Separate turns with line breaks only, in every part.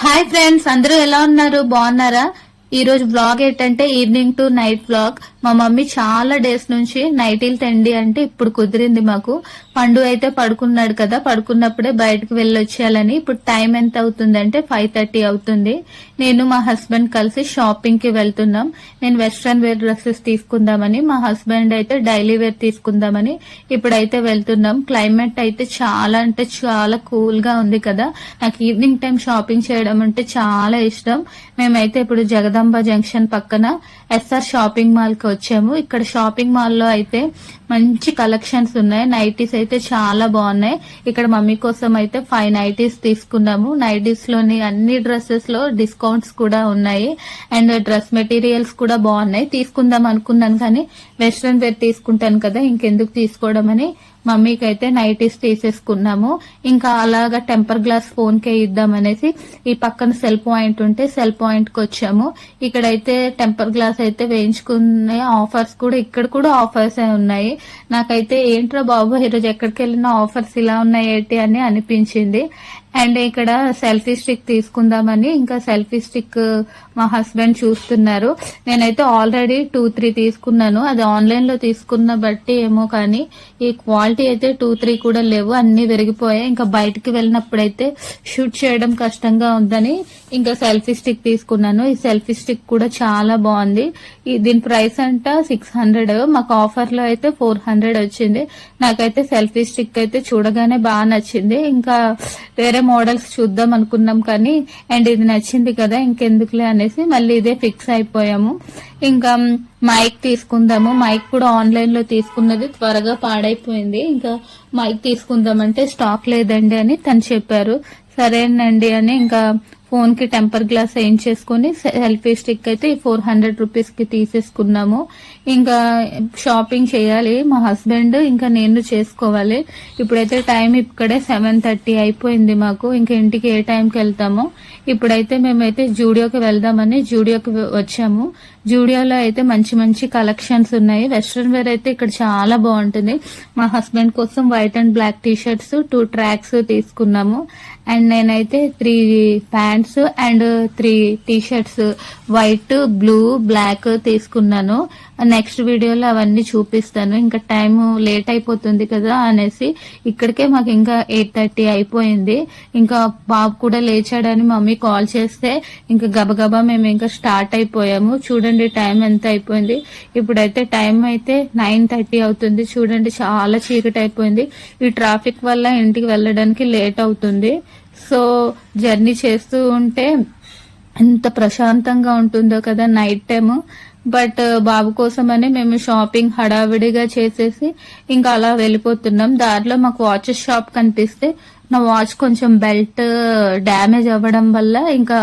Hi friends, అందరూ ఎలా ఉన్నారు? బాగున్నారా? ఈ రోజు వ్లాగ్ ఏంటంటే ఈవినింగ్ టు నైట్ వ్లాగ్. మా మమ్మీ చాలా డేస్ నుంచి నైటీలు తెండి అంటే ఇప్పుడు కుదిరింది మాకు. పండు అయితే పడుకున్నాడు కదా, పడుకున్నప్పుడే బయటకు వెళ్ళి వచ్చేయాలని. ఇప్పుడు టైం ఎంత అవుతుందంటే 5:30 అవుతుంది. నేను మా హస్బెండ్ కలిసి షాపింగ్ కి వెళ్తున్నాం. నేను వెస్ట్రన్ వేర్ డ్రెస్సెస్ తీసుకుందామని, మా హస్బెండ్ అయితే డైలీ వేర్ తీసుకుందామని ఇప్పుడైతే వెళ్తున్నాం. క్లైమేట్ అయితే చాలా అంటే చాలా కూల్ గా ఉంది కదా. నాకు ఈవినింగ్ టైం షాపింగ్ చేయడం అంటే చాలా ఇష్టం. మేమైతే ఇప్పుడు జగదాంబ జంక్షన్ పక్కన ఎస్ఆర్ షాపింగ్ మాల్ కి వచ్చాము. ఇక్కడ షాపింగ్ మాల్ లో అయితే మంచి కలెక్షన్స్ ఉన్నాయి. నైటీస్ అయితే చాలా బాగున్నాయి. ఇక్కడ మమ్మీ కోసం అయితే 5 నైటీస్ తీసుకున్నాము. నైటీస్ లోని అన్ని డ్రెస్సెస్ లో డిస్కౌంట్స్ కూడా ఉన్నాయి. అండ్ డ్రెస్ మెటీరియల్స్ కూడా బాగున్నాయి. తీసుకుందాం అనుకున్నాను కానీ వెస్ట్రన్ వేర్ తీసుకుంటాను కదా, ఇంకెందుకు తీసుకోవడం అని మమ్మీకి అయితే నైటీస్ తీసేసుకున్నాము. ఇంకా అలాగా టెంపర్ గ్లాస్ ఫోన్ కే ఇద్దామనేసి ఈ పక్కన సెల్ పాయింట్ ఉంటే సెల్ పాయింట్ కి వచ్చాము. ఇక్కడైతే టెంపర్ గ్లాస్ అయితే వేయించుకునే ఆఫర్స్ కూడా, ఇక్కడ కూడా ఆఫర్స్ ఉన్నాయి. నాకైతే ఏంట్రా బాబు ఈరోజు ఎక్కడికి వెళ్ళినా ఆఫర్స్ ఇలా ఉన్నాయి ఏంటి అని అనిపించింది. అండ్ ఇక్కడ సెల్ఫీ స్టిక్ తీసుకుందామని ఇంకా సెల్ఫీ స్టిక్ మా హస్బెండ్ చూస్తున్నారు. నేనైతే ఆల్రెడీ 2-3 తీసుకున్నాను. అది ఆన్లైన్ లో తీసుకున్న బట్టి ఏమో కానీ ఈ క్వాలిటీ అయితే 2-3 కూడా లేవు, అన్ని విరిగిపోయాయి. ఇంకా బయటకు వెళ్ళినప్పుడైతే షూట్ చేయడం కష్టంగా ఉందని ఇంకా సెల్ఫీ స్టిక్ తీసుకున్నాను. ఈ సెల్ఫీ స్టిక్ కూడా చాలా బాగుంది. దీని ప్రైస్ అంట 600, మాకు ఆఫర్ లో అయితే 400 వచ్చింది. నాకైతే సెల్ఫీ స్టిక్ అయితే చూడగానే బాగా నచ్చింది. ఇంకా వేరే మోడల్స్ చూద్దాం అనుకున్నాం కానీ అండ్ ఇది నచ్చింది కదా ఇంకెందుకులే అనేసి మళ్ళీ ఇదే ఫిక్స్ అయిపోయాము. ఇంకా మైక్ తీసుకుందాము. మైక్ కూడా ఆన్లైన్ లో తీసుకున్నది త్వరగా పాడైపోయింది. ఇంకా మైక్ తీసుకుందామంటే స్టాక్ లేదండి అని తను చెప్పారు. సరేనండి అని ఇంకా ఫోన్ కి టెంపర్ గ్లాస్ వేయించేసుకుని సెల్ఫీ స్టిక్ అయితే 400 రూపీస్ కి తీసేసుకున్నాము. ఇంకా షాపింగ్ చేయాలి మా హస్బెండ్ ఇంకా నేను చేసుకోవాలి. ఇప్పుడైతే టైం ఇక్కడే 7:30 అయిపోయింది మాకు. ఇంకా ఇంటికి ఏ టైంకి వెళ్తామో. ఇప్పుడైతే మేమైతే జూడియోకి వెళ్దామని జూడియోకి వచ్చాము. జూడియోలో అయితే మంచి మంచి కలెక్షన్స్ ఉన్నాయి. వెస్ట్రన్ వేర్ అయితే ఇక్కడ చాలా బాగుంటుంది. మా హస్బెండ్ కోసం white and black T shirts 2 tracks తీసుకున్నాము. అండ్ నేనైతే 3 pants and 3 T shirts white, blue, black తీసుకున్నాను. నెక్స్ట్ వీడియోలో అవన్నీ చూపిస్తాను. ఇంకా టైం లేట్ అయిపోతుంది కదా అనేసి ఇక్కడికే మాకు ఇంకా 8:30 అయిపోయింది. ఇంకా బాబు కూడా లేచాడని మమ్మీ కాల్ చేస్తే ఇంకా గబగబా మేము ఇంకా స్టార్ట్ అయిపోయాము. చూడండి టైం ఎంత అయిపోయింది. ఇప్పుడైతే టైం అయితే 9:30 అవుతుంది. చూడండి చాలా చీకటి అయిపోయింది. ఈ ట్రాఫిక్ వల్ల ఇంటికి వెళ్ళడానికి లేట్ అవుతుంది. సో జర్నీ చేస్తూ ఉంటే ఎంత ప్రశాంతంగా ఉంటుందో కదా నైట్ టైము. బట్ బాబు కోసమని మేము షాపింగ్ హడావిడిగా చేసేసి ఇంకా అలా వెళ్ళిపోతున్నాం. దారిలో మాకు వాచెస్ షాప్ కనిపిస్తే నా వాచ్ కొంచెం బెల్ట్ డ్యామేజ్ అవ్వడం వల్ల ఇంకా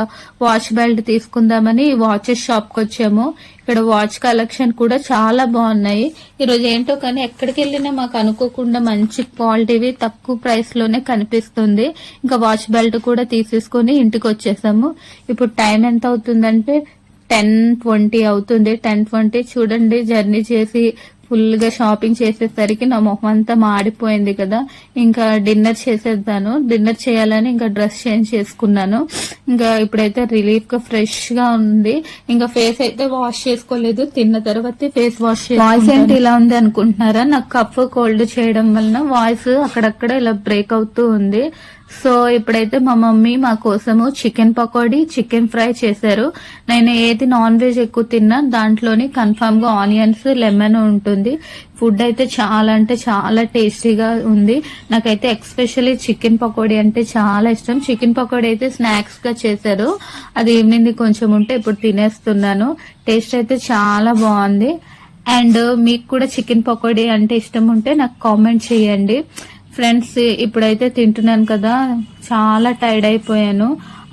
వాచ్ బెల్ట్ తీసుకుందామని వాచెస్ షాప్ కి వచ్చాము. ఇక్కడ వాచ్ కలెక్షన్ కూడా చాలా బాగున్నాయి. ఈరోజు ఏంటో కానీ ఎక్కడికి వెళ్ళినా మాకు అనుకోకుండా మంచి క్వాలిటీవి తక్కువ ప్రైస్ లోనే కనిపిస్తుంది. ఇంకా వాచ్ బెల్ట్ కూడా తీసేసుకుని ఇంటికి వచ్చేసాము. ఇప్పుడు టైం ఎంత అవుతుందంటే 10:20 అవుతుంది. 10:20 చూడండి జర్నీ చేసి ఫుల్ గా షాపింగ్ చేసేసరికి నా మొహం అంతా మాడిపోయింది కదా. ఇంకా డిన్నర్ చేసేద్దాను. డిన్నర్ చేయాలని ఇంకా డ్రెస్ చేంజ్ చేసుకున్నాను. ఇంకా ఇప్పుడైతే రిలీఫ్ గా ఫ్రెష్ గా ఉంది. ఇంకా ఫేస్ అయితే వాష్ చేసుకోలేదు. తిన్న తర్వాత ఫేస్ వాష్. వాయిస్ ఏంటి ఇలా ఉంది అనుకుంటున్నారా? నాకు కఫ్ కోల్డ్ చేయడం వలన వాయిస్ అక్కడక్కడ ఇలా బ్రేక్ అవుతూ ఉంది. సో ఇప్పుడైతే మా మమ్మీ మా కోసము చికెన్ పకోడీ, చికెన్ ఫ్రై చేశారు. నేను ఏది నాన్ వెజ్ ఎక్కువ తిన్నా దాంట్లోని కన్ఫర్మ్ గా ఆనియన్స్, లెమన్ ఉంటుంది. ఫుడ్ అయితే చాలా అంటే చాలా టేస్టీగా ఉంది. నాకైతే ఎక్స్పెషల్లీ చికెన్ పకోడీ అంటే చాలా ఇష్టం. చికెన్ పకోడీ అయితే స్నాక్స్ గా చేశారు. అది ఈవినింగ్ కొంచెం ఉంటే ఇప్పుడు తినేస్తున్నాను. టేస్ట్ అయితే చాలా బాగుంది. అండ్ మీకు కూడా చికెన్ పకోడీ అంటే ఇష్టం ఉంటే నాకు కామెంట్ చేయండి. ఫ్రెండ్స్ ఇప్పుడైతే తింటున్నాను కదా, చాలా టైర్డ్ అయిపోయాను.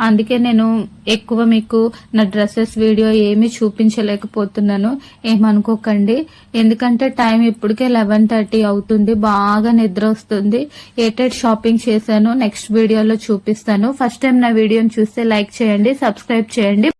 అందుకే నేను ఎక్కువ మీకు నా డ్రెస్సెస్ వీడియో ఏమీ చూపించలేకపోతున్నాను, ఏమనుకోకండి. ఎందుకంటే టైం ఇప్పటికే 11:30 అవుతుంది. బాగా నిద్ర వస్తుంది. ఏటెడ్ షాపింగ్ చేశాను నెక్స్ట్ వీడియోలో చూపిస్తాను. ఫస్ట్ టైం నా వీడియోని చూస్తే లైక్ చేయండి, సబ్స్క్రైబ్ చేయండి.